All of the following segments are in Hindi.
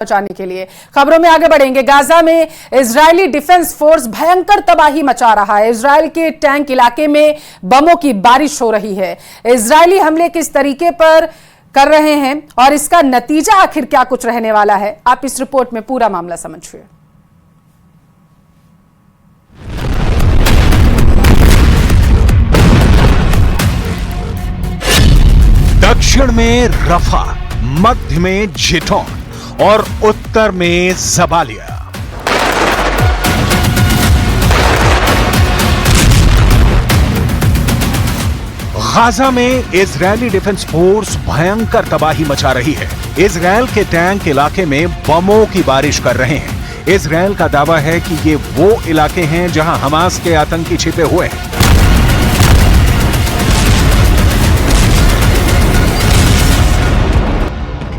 बचाने के लिए खबरों में आगे बढ़ेंगे। गाजा में इजरायली डिफेंस फोर्स भयंकर तबाही मचा रहा है। इजरायल के टैंक इलाके में बमों की बारिश हो रही है। इजरायली हमले किस तरीके पर कर रहे हैं और इसका नतीजा आखिर क्या कुछ रहने वाला है, आप इस रिपोर्ट में पूरा मामला समझिए। दक्षिण में रफा, मध्य में जिटौन और उत्तर में जबालिया। गाजा में इजरायली डिफेंस फोर्स भयंकर तबाही मचा रही है। इजरायल के टैंक इलाके में बमों की बारिश कर रहे हैं। इजरायल का दावा है कि ये वो इलाके हैं जहां हमास के आतंकी छिपे हुए हैं।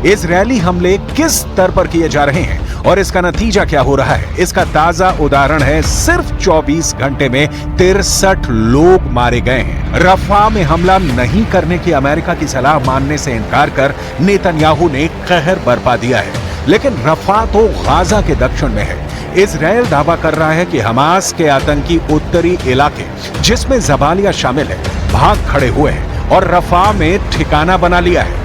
इजरायली हमले किस स्तर पर किए जा रहे हैं और इसका नतीजा क्या हो रहा है, इसका ताजा उदाहरण है सिर्फ 24 घंटे में 63 लोग मारे गए हैं। रफा में हमला नहीं करने की अमेरिका की सलाह मानने से इनकार कर नेतन्याहू ने कहर बरपा दिया है, लेकिन रफा तो गाजा के दक्षिण में है। इजरायल दावा कर रहा है कि हमास के आतंकी उत्तरी इलाके, जिसमें जबालिया शामिल है, भाग खड़े हुए हैं और रफा में ठिकाना बना लिया है।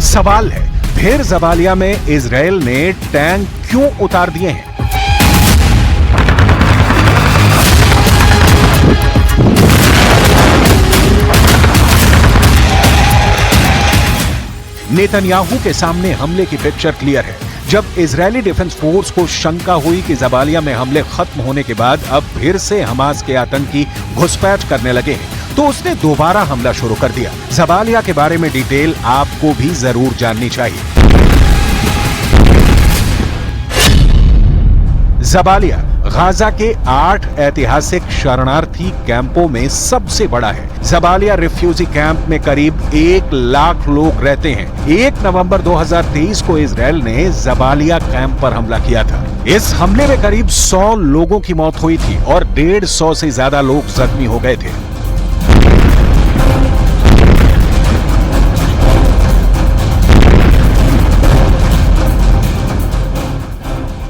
सवाल है, फिर जबालिया में इजरायल ने टैंक क्यों उतार दिए हैं? नेतन्याहू के सामने हमले की पिक्चर क्लियर है। जब इजरायली डिफेंस फोर्स को शंका हुई कि जबालिया में हमले खत्म होने के बाद अब फिर से हमास के आतंकी घुसपैठ करने लगे हैं, तो उसने दोबारा हमला शुरू कर दिया। जबालिया के बारे में डिटेल आपको भी जरूर जाननी चाहिए। जबालिया गाजा के 8 ऐतिहासिक शरणार्थी कैंपों में सबसे बड़ा है। जबालिया रिफ्यूजी कैंप में करीब 1 लाख लोग रहते हैं। 1 नवंबर 2023 को इजरायल ने जबालिया कैंप पर हमला किया था। इस हमले में करीब 100 लोगों की मौत हुई थी और 150 से ज्यादा लोग जख्मी हो गए थे।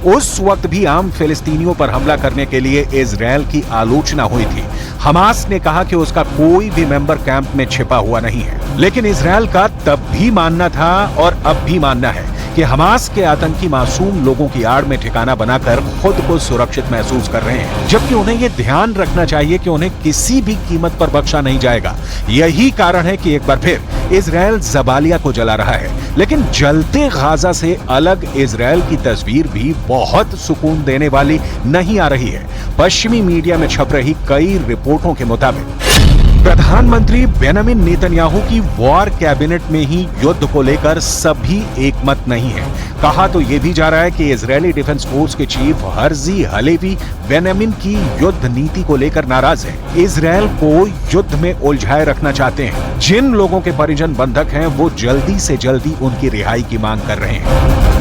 उस वक्त भी आम फिलिस्तीनियों पर हमला करने के लिए इजरायल की आलोचना हुई थी। हमास ने कहा कि उसका कोई भी मेंबर कैंप में छिपा हुआ नहीं है, लेकिन इजरायल का तब भी मानना था और अब भी मानना है कि हमास के आतंकी मासूम लोगों की आड़ में ठिकाना बनाकर खुद को सुरक्षित महसूस कर रहे हैं, जबकि उन्हें यह ध्यान रखना चाहिए कि उन्हें किसी भी कीमत पर बख्शा नहीं जाएगा। यही कारण है कि एक बार फिर इजरायल जबालिया को जला रहा है, लेकिन जलते गाजा से अलग इजरायल की तस्वीर भी बहुत सुकून देने वाली नहीं आ रही है। पश्चिमी मीडिया में छप रही कई रिपोर्टों के मुताबिक प्रधानमंत्री बेंजामिन नेतन्याहू की वॉर कैबिनेट में ही युद्ध को लेकर सभी एकमत नहीं है। कहा तो यह भी जा रहा है कि इजरायली डिफेंस फोर्स के चीफ हर्जी हलेवी बेंजामिन की युद्ध नीति को लेकर नाराज है। इजरायल को युद्ध में उलझाए रखना चाहते हैं। जिन लोगों के परिजन बंधक हैं, वो जल्दी से जल्दी उनकी रिहाई की मांग कर रहे हैं।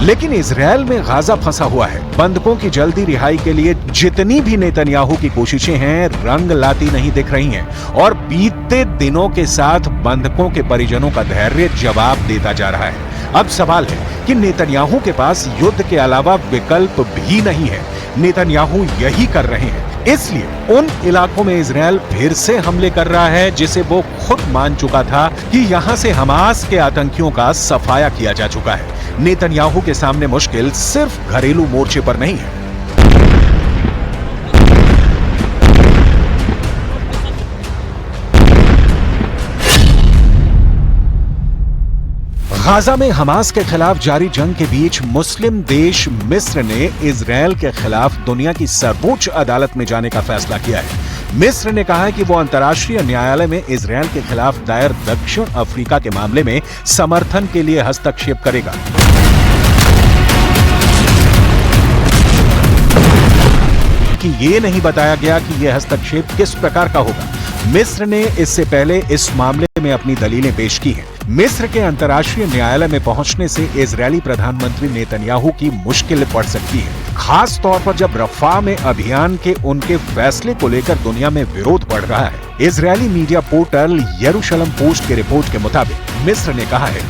लेकिन इजरायल में गाजा फंसा हुआ है। बंधकों की जल्दी रिहाई के लिए जितनी भी नेतन्याहू की कोशिशें हैं, रंग लाती नहीं दिख रही हैं और बीतते दिनों के साथ बंधकों के परिजनों का धैर्य जवाब देता जा रहा है। अब सवाल है कि नेतन्याहू के पास युद्ध के अलावा विकल्प भी नहीं है। नेतन्याहू यही कर रहे हैं, इसलिए उन इलाकों में इजरायल फिर से हमले कर रहा है जिसे वो खुद मान चुका था कि यहां से हमास के आतंकियों का सफाया किया जा चुका है। नेतन्याहू के सामने मुश्किल सिर्फ घरेलू मोर्चे पर नहीं है। गाजा में हमास के खिलाफ जारी जंग के बीच मुस्लिम देश मिस्र ने इजरायल के खिलाफ दुनिया की सर्वोच्च अदालत में जाने का फैसला किया है। मिस्र ने कहा है कि वो अंतर्राष्ट्रीय न्यायालय में इजरायल के खिलाफ दायर दक्षिण अफ्रीका के मामले में समर्थन के लिए हस्तक्षेप करेगा। कि ये नहीं बताया गया कि यह हस्तक्षेप किस प्रकार का होगा। मिस्र ने इससे पहले इस मामले में अपनी दलीलें पेश की हैं। मिस्र के अंतर्राष्ट्रीय न्यायालय में पहुंचने से इजरायली प्रधानमंत्री नेतन्याहू की मुश्किल बढ़ सकती है, खास तौर पर जब रफा में अभियान के उनके फैसले को लेकर दुनिया में विरोध बढ़ रहा है। इजरायली मीडिया पोर्टल यरूशलेम पोस्ट की रिपोर्ट के मुताबिक मिस्र ने कहा है,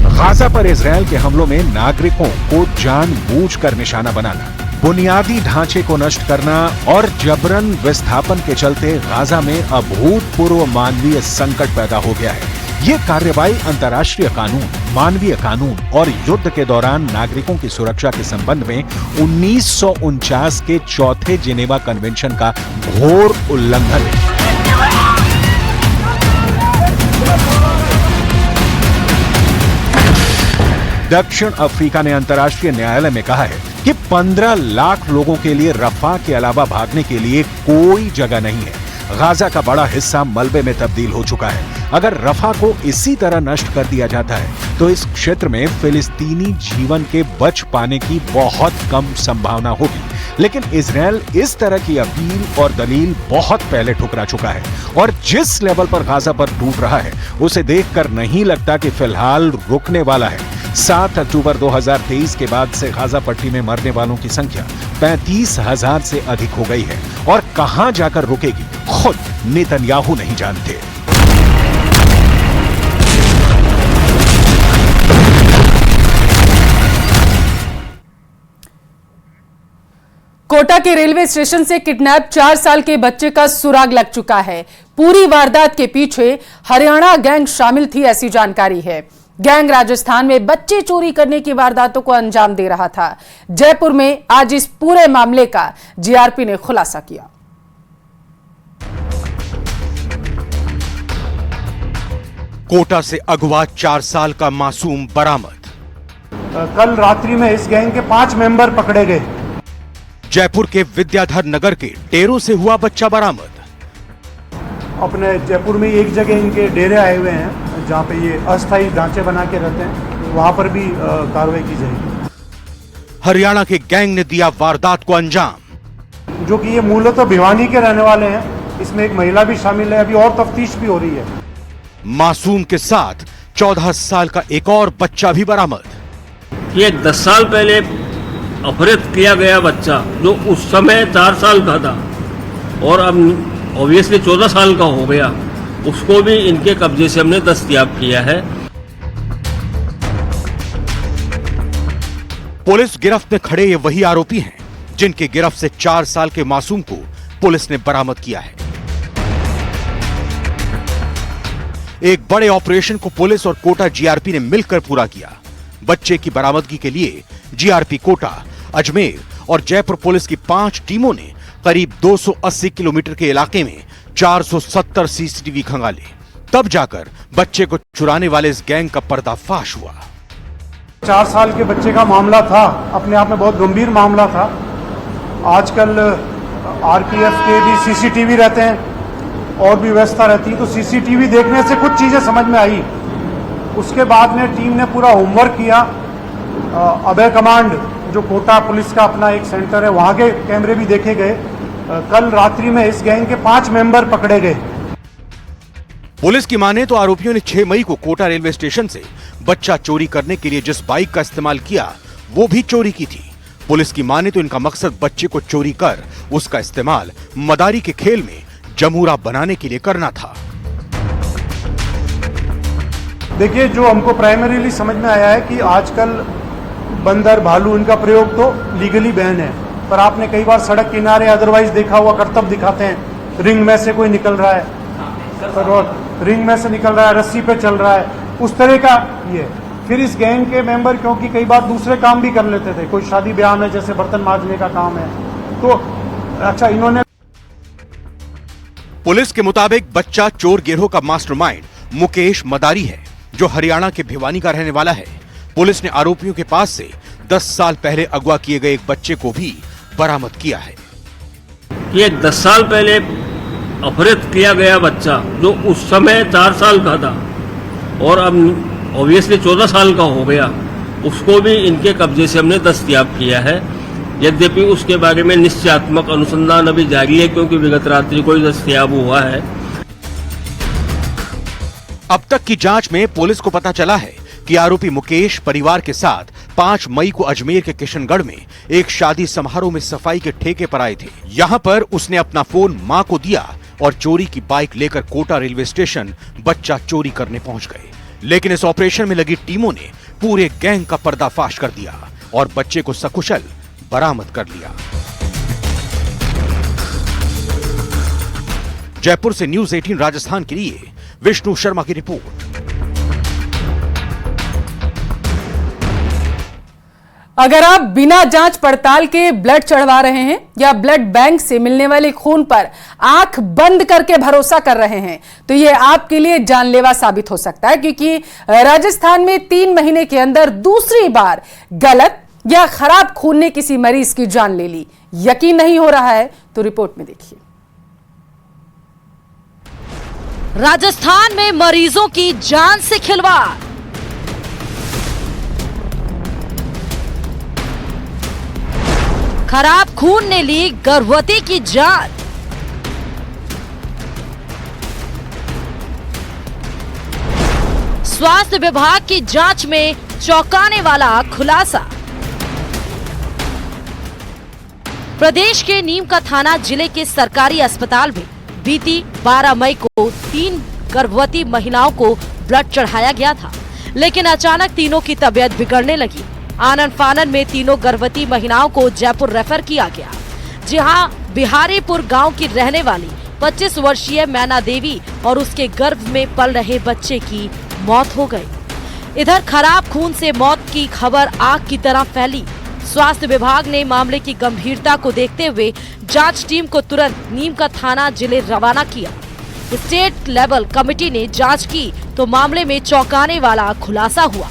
गाजा पर इजरायल के हमलों में नागरिकों को जानबूझकर निशाना बनाना, बुनियादी ढांचे को नष्ट करना और जबरन विस्थापन के चलते गाजा में अभूतपूर्व मानवीय संकट पैदा हो गया है। ये कार्रवाई अंतर्राष्ट्रीय कानून, मानवीय कानून और युद्ध के दौरान नागरिकों की सुरक्षा के संबंध में 1949 के चौथे जिनेवा कन्वेंशन का घोर उल्लंघन है। दक्षिण अफ्रीका ने अंतर्राष्ट्रीय न्यायालय में कहा है कि 15 लाख लोगों के लिए रफा के अलावा भागने के लिए कोई जगह नहीं है। गाजा का बड़ा हिस्सा मलबे में तब्दील हो चुका है। अगर रफा को इसी तरह नष्ट कर दिया जाता है तो इस क्षेत्र में फिलिस्तीनी जीवन के बच पाने की बहुत कम संभावना होगी। लेकिन इजरायल इस तरह की अपील और दलील बहुत पहले ठुकरा चुका है और जिस लेवल पर गाजा पर टूट रहा है उसे देखकर नहीं लगता कि फिलहाल रुकने वाला है। 7 अक्टूबर 2023 के बाद से गाजा पट्टी में मरने वालों की संख्या 35,000 से अधिक हो गई है और कहां जाकर रुकेगी खुद नेतन्याहू नहीं जानते। कोटा के रेलवे स्टेशन से किडनैप 4 साल के बच्चे का सुराग लग चुका है। पूरी वारदात के पीछे हरियाणा गैंग शामिल थी, ऐसी जानकारी है। गैंग राजस्थान में बच्चे चोरी करने की वारदातों को अंजाम दे रहा था। जयपुर में आज इस पूरे मामले का जीआरपी ने खुलासा किया। कोटा से अगवा 4 साल का मासूम बरामद। कल रात्रि में इस गैंग के 5 मेंबर पकड़े गए। जयपुर के विद्याधर नगर के डेरों से हुआ बच्चा बरामद। अपने जयपुर में एक जगह इनके डेरे आए हुए हैं जहां पे ये अस्थायी ढांचे बना के रहते हैं, वहां पर भी कार्रवाई की जाएगी। हरियाणा के गैंग ने दिया वारदात को अंजाम। जो कि ये मूलतः भिवानी के रहने वाले हैं। इसमें एक महिला भी शामिल है, अभी और तफ्तीश भी हो रही है। मासूम के साथ 14 साल का एक और बच्चा भी बरामद। ये 10 साल पहले अपहृत किया गया बच्चा जो उस समय 4 साल का था और अब ऑब्वियसली 14 साल का हो गया, उसको भी इनके कब्जे से हमने दस्तयाब किया है। पुलिस गिरफ्त में खड़े ये वही आरोपी हैं जिनके गिरफ्त से 4 साल के मासूम को पुलिस ने बरामद किया है। एक बड़े ऑपरेशन को पुलिस और कोटा जीआरपी ने मिलकर पूरा किया। बच्चे की बरामदगी के लिए जीआरपी कोटा, अजमेर और जयपुर पुलिस की 5 टीमों ने करीब 280 किलोमीटर के इलाके में 470 सीसीटीवी खंगाले। तब जाकर बच्चे को चुराने वाले इस गैंग का पर्दाफाश हुआ। 4 साल के बच्चे का मामला था, अपने आप में बहुत गंभीर मामला था। आजकल आरपीएफ के भी सीसीटीवी रहते हैं और भी व्यवस्था रहती है, तो सीसीटीवी देखने से कुछ चीजें समझ में आई। उसके बाद में टीम ने पूरा होमवर्क किया। अभय कमांड जो कोटा पुलिस का अपना एक सेंटर है, वहां के कैमरे भी देखे गए। कल रात्रि में इस गैंग के 5 मेंबर पकड़े गए। पुलिस की माने तो आरोपियों ने 6 मई को कोटा रेलवे स्टेशन से बच्चा चोरी करने के लिए जिस बाइक का इस्तेमाल किया वो भी चोरी की थी। पुलिस की माने तो इनका मकसद बच्चे को चोरी कर उसका इस्तेमाल मदारी के खेल में जमूरा बनाने के लिए करना था। देखिए, जो हमको प्राइमरीली समझ में आया है कि आजकल बंदर, भालू, इनका प्रयोग तो लीगली बैन है, पर आपने कई बार सड़क किनारे अदरवाइज देखा हुआ करतब दिखाते हैं। रिंग में से कोई निकल रहा है, रिंग में से निकल रहा है, रस्सी पे चल रहा है, उस तरह का ये। फिर इस गैंग के मेंबर क्योंकि कई बार दूसरे काम भी कर लेते थे, कोई शादी ब्याह में जैसे बर्तन मांजने का काम है, तो अच्छा इन्होंने। पुलिस के मुताबिक बच्चा चोर गिरोह का मास्टरमाइंड मुकेश मदारी है, जो हरियाणा के भिवानी का रहने वाला है। पुलिस ने आरोपियों के पास से 10 साल पहले अगवा किए गए एक बच्चे को भी बरामद किया है। ये 10 साल पहले अपहृत किया गया बच्चा जो उस समय 4 साल का था और अब ऑब्वियसली 14 साल का हो गया, उसको भी इनके कब्जे से हमने दस्तयाब किया है। यद्यपि उसके बारे में निश्चयात्मक अनुसंधान अभी जारी है, क्योंकि विगत रात्रि को ही दस्तयाब हुआ है। अब तक की जांच में पुलिस को पता चला है कि आरोपी मुकेश परिवार के साथ 5 मई को अजमेर के किशनगढ़ में एक शादी समारोह में सफाई के ठेके पर आए थे। यहाँ पर उसने अपना फोन मां को दिया और चोरी की बाइक लेकर कोटा रेलवे स्टेशन बच्चा चोरी करने पहुंच गए। लेकिन इस ऑपरेशन में लगी टीमों ने पूरे गैंग का पर्दाफाश कर दिया और बच्चे को सकुशल बरामद कर लिया। जयपुर से न्यूज़ 18 राजस्थान के लिए विष्णु शर्मा की रिपोर्ट। अगर आप बिना जांच पड़ताल के ब्लड चढ़वा रहे हैं या ब्लड बैंक से मिलने वाले खून पर आंख बंद करके भरोसा कर रहे हैं तो यह आपके लिए जानलेवा साबित हो सकता है, क्योंकि राजस्थान में 3 महीने के अंदर दूसरी बार गलत या खराब खून ने किसी मरीज की जान ले ली। यकीन नहीं हो रहा है तो रिपोर्ट में देखिए। राजस्थान में मरीजों की जान से खिलवाड़। खराब खून ने ली गर्भवती की जान। स्वास्थ्य विभाग की जांच में चौंकाने वाला खुलासा। प्रदेश के नीम का थाना जिले के सरकारी अस्पताल में बीती 12 मई को 3 गर्भवती महिलाओं को ब्लड चढ़ाया गया था, लेकिन अचानक तीनों की तबीयत बिगड़ने लगी। आनन फानन में तीनों गर्भवती महिलाओं को जयपुर रेफर किया गया, जहां बिहारीपुर गांव की रहने वाली 25 वर्षीय मैना देवी और उसके गर्भ में पल रहे बच्चे की मौत हो गई। इधर खराब खून से मौत की खबर आग की तरह फैली। स्वास्थ्य विभाग ने मामले की गंभीरता को देखते हुए जांच टीम को तुरंत नीम का थाना जिले रवाना किया। स्टेट लेवल कमेटी ने जांच की तो मामले में चौंकाने वाला खुलासा हुआ।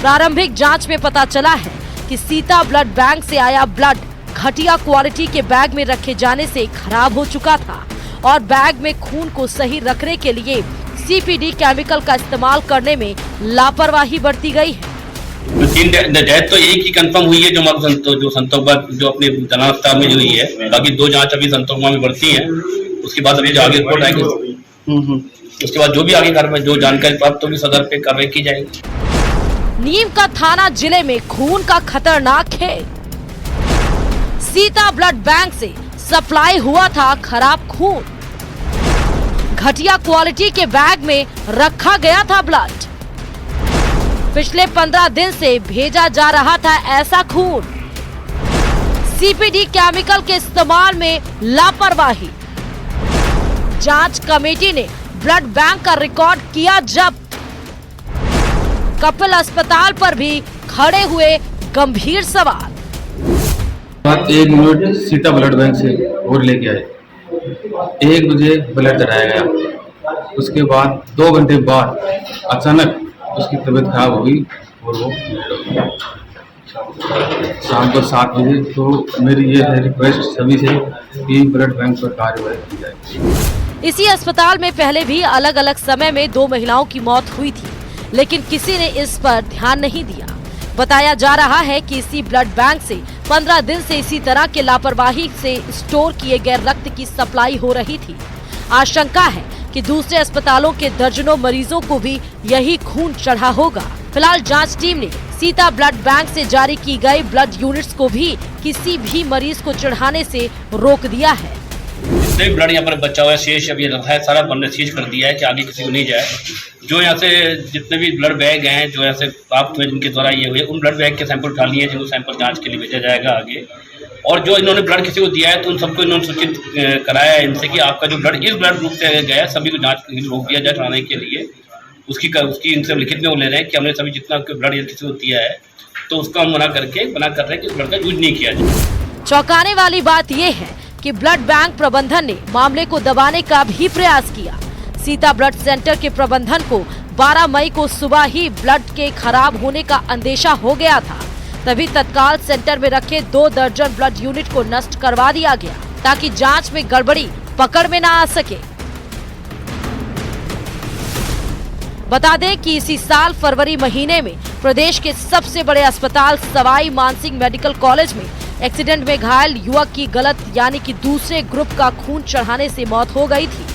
प्रारंभिक जांच में पता चला है कि सीता ब्लड बैंक से आया ब्लड घटिया क्वालिटी के बैग में रखे जाने से खराब हो चुका था और बैग में खून को सही रखने के लिए CPD केमिकल का इस्तेमाल करने में लापरवाही बरती गई है। डेथ तो एक ही कंफर्म हुई है, जो संतोषबाग जो अपने जनावस्था में हुई है। बाकी 2 जांच अभी संतोषबाग में बढ़ती हैं। उसके बाद अभी जो आगे रिपोर्ट आएगी उसके बाद जो भी आगे कार्रवाई जो जानकारी प्राप्त होगी सदर पे कार्रवाई की जाएगी। नीम का थाना जिले में खून का खतरनाक खेल। सीता ब्लड बैंक से सप्लाई हुआ था खराब खून। घटिया क्वालिटी के बैग में रखा गया था ब्लड। पिछले 15 दिन से भेजा जा रहा था ऐसा खून। CPD केमिकल के इस्तेमाल में लापरवाही। जांच कमेटी ने ब्लड बैंक का रिकॉर्ड किया जब्त। कपिल अस्पताल पर भी खड़े हुए गंभीर सवाल। 1 मिनट सीता ब्लड बैंक से और लेके आए, 1 बजे ब्लड चढ़ाया गया। उसके बाद 2 घंटे बाद अचानक उसकी तबीयत खराब हो गई और वो शाम को 7 बजे। तो मेरी ये है रिक्वेस्ट सभी से कि ब्लड बैंक पर कार्रवाई की जाए। इसी अस्पताल में पहले भी अलग अलग समय में 2 महिलाओं की मौत हुई थी, लेकिन किसी ने इस पर ध्यान नहीं दिया। बताया जा रहा है कि इसी ब्लड बैंक से 15 दिन से इसी तरह के लापरवाही से स्टोर किए गए रक्त की सप्लाई हो रही थी। आशंका है कि दूसरे अस्पतालों के दर्जनों मरीजों को भी यही खून चढ़ा होगा। फिलहाल जांच टीम ने सीता ब्लड बैंक से जारी की गई ब्लड यूनिट्स को भी किसी भी मरीज को चढ़ाने से रोक दिया है। जितने भी ब्लड यहाँ पर बचा हुआ है शेष अब ये रखा है, सारा हमने सीज कर दिया है कि आगे किसी को नहीं जाए। जो यहाँ से जितने भी ब्लड बैग हैं जो यहाँ से प्राप्त हुए जिनके द्वारा ये हुए, उन ब्लड बैग के सैंपल उठा लिए, जिनको सैंपल जांच के लिए भेजा जाएगा आगे। और जो इन्होंने ब्लड किसी को दिया है तो उन सबको इन्होंने सूचित कराया है इनसे कि आपका जो ब्लड इस ब्लड ग्रुप से गया है सभी को जांच रोक दिया जाए चढ़ाने के लिए। उसकी इनसे लिखित में वो ले रहे हैं कि हमने सभी जितना ब्लड किसी को दिया है तो उसका हम मना कर रहे हैं कि ब्लड का यूज नहीं किया जाए। चौंकाने वाली बात यह है कि ब्लड बैंक प्रबंधन ने मामले को दबाने का भी प्रयास किया। सीता ब्लड सेंटर के प्रबंधन को 12 मई को सुबह ही ब्लड के खराब होने का अंदेशा हो गया था, तभी तत्काल सेंटर में रखे 2 दर्जन ब्लड यूनिट को नष्ट करवा दिया गया ताकि जांच में गड़बड़ी पकड़ में न आ सके। बता दें कि इसी साल फरवरी महीने में प्रदेश के सबसे बड़े अस्पताल सवाई मानसिंह मेडिकल कॉलेज में एक्सीडेंट में घायल युवक की गलत यानी कि दूसरे ग्रुप का खून चढ़ाने से मौत हो गई थी।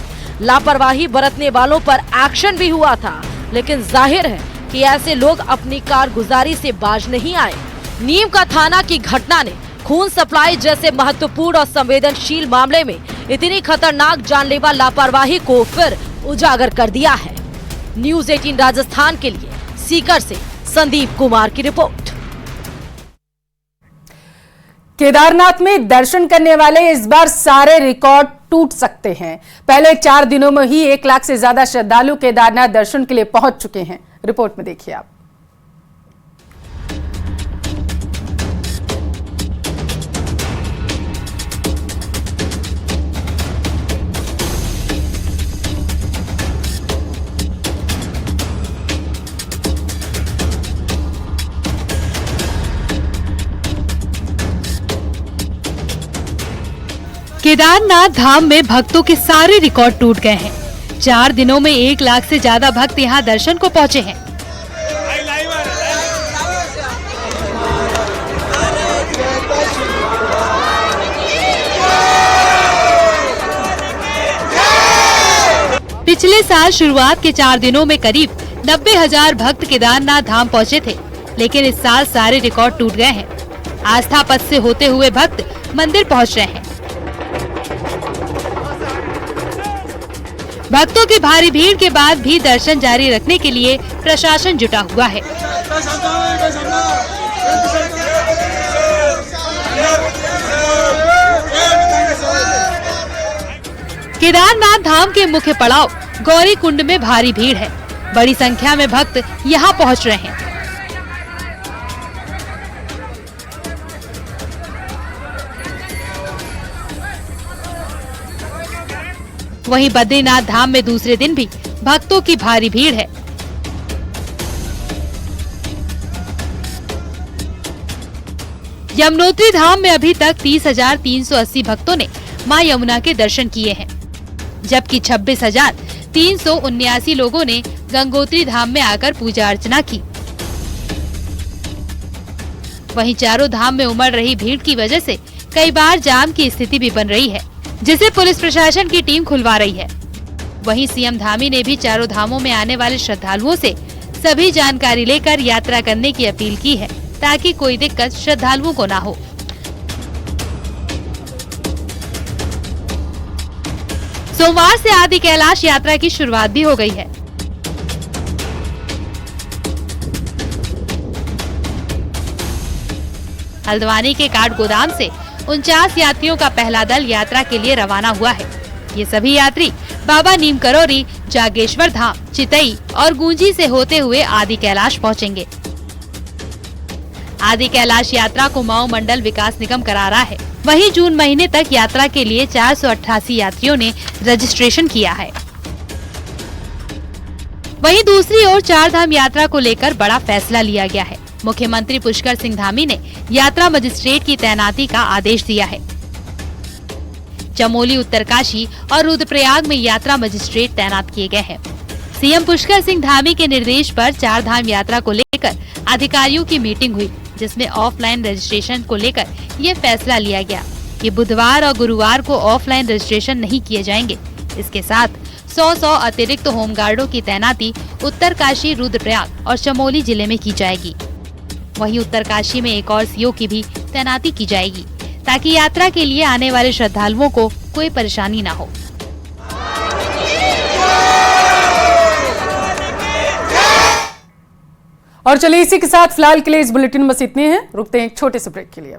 लापरवाही बरतने वालों पर एक्शन भी हुआ था, लेकिन जाहिर है कि ऐसे लोग अपनी कारगुजारी से बाज नहीं आए। नीम का थाना की घटना ने खून सप्लाई जैसे महत्वपूर्ण और संवेदनशील मामले में इतनी खतरनाक जानलेवा लापरवाही को फिर उजागर कर दिया है। न्यूज़ 18 राजस्थान के लिए सीकर से संदीप कुमार की रिपोर्ट। केदारनाथ में दर्शन करने वाले इस बार सारे रिकॉर्ड टूट सकते हैं। पहले 4 दिनों में ही 1 लाख से ज्यादा श्रद्धालु केदारनाथ दर्शन के लिए पहुंच चुके हैं। रिपोर्ट में देखिए आप। केदारनाथ धाम में भक्तों के सारे रिकॉर्ड टूट गए हैं। 4 दिनों में 1 लाख से ज्यादा भक्त यहां दर्शन को पहुंचे हैं। पिछले साल शुरुआत के 4 दिनों में करीब 90,000 भक्त केदारनाथ धाम पहुंचे थे, लेकिन इस साल सारे रिकॉर्ड टूट गए हैं। आस्था पथ से होते हुए भक्त मंदिर पहुंच रहे हैं। भक्तों की भारी भीड़ के बाद भी दर्शन जारी रखने के लिए प्रशासन जुटा हुआ है। केदारनाथ धाम के मुख्य पड़ाव गौरी कुंड में भारी भीड़ है। बड़ी संख्या में भक्त यहां पहुंच रहे हैं। वहीं बद्रीनाथ धाम में दूसरे दिन भी भक्तों की भारी भीड़ है। यमुनोत्री धाम में अभी तक 30,380 भक्तों ने मां यमुना के दर्शन किए हैं, जबकि 26,379 लोगों ने गंगोत्री धाम में आकर पूजा अर्चना की। वहीं चारों धाम में उमड़ रही भीड़ की वजह से कई बार जाम की स्थिति भी बन रही है, जिसे पुलिस प्रशासन की टीम खुलवा रही है। वहीं सीएम धामी ने भी चारों धामों में आने वाले श्रद्धालुओं से सभी जानकारी लेकर यात्रा करने की अपील की है, ताकि कोई दिक्कत श्रद्धालुओं को ना हो। सोमवार से आदि कैलाश यात्रा की शुरुआत भी हो गई है। हल्द्वानी के काठ गोदाम से 49 यात्रियों का पहला दल यात्रा के लिए रवाना हुआ है। ये सभी यात्री बाबा नीम करोली, जागेश्वर धाम, चितई और गूंजी से होते हुए आदि कैलाश पहुंचेंगे। आदि कैलाश यात्रा को माओ मंडल विकास निगम करा रहा है। वहीं जून महीने तक यात्रा के लिए 488 यात्रियों ने रजिस्ट्रेशन किया है। वहीं दूसरी ओर 4 धाम यात्रा को लेकर बड़ा फैसला लिया गया है। मुख्यमंत्री पुष्कर सिंह धामी ने यात्रा मजिस्ट्रेट की तैनाती का आदेश दिया है। चमोली, उत्तरकाशी और रुद्रप्रयाग में यात्रा मजिस्ट्रेट तैनात किए गए हैं। सीएम पुष्कर सिंह धामी के निर्देश पर 4 धाम यात्रा को लेकर अधिकारियों की मीटिंग हुई, जिसमें ऑफलाइन रजिस्ट्रेशन को लेकर ये फैसला लिया गया कि बुधवार और गुरुवार को ऑफलाइन रजिस्ट्रेशन नहीं किए जाएंगे। इसके साथ 100 अतिरिक्त होमगार्डों की तैनाती उत्तरकाशी, रुद्रप्रयाग और चमोली जिले में की जाएगी। वहीं उत्तरकाशी में एक और सीओ की भी तैनाती की जाएगी, ताकि यात्रा के लिए आने वाले श्रद्धालुओं को कोई परेशानी न हो। और चलिए इसी के साथ फिलहाल के लिए इस बुलेटिन में बस इतने हैं। रुकते हैं एक छोटे से ब्रेक के लिए।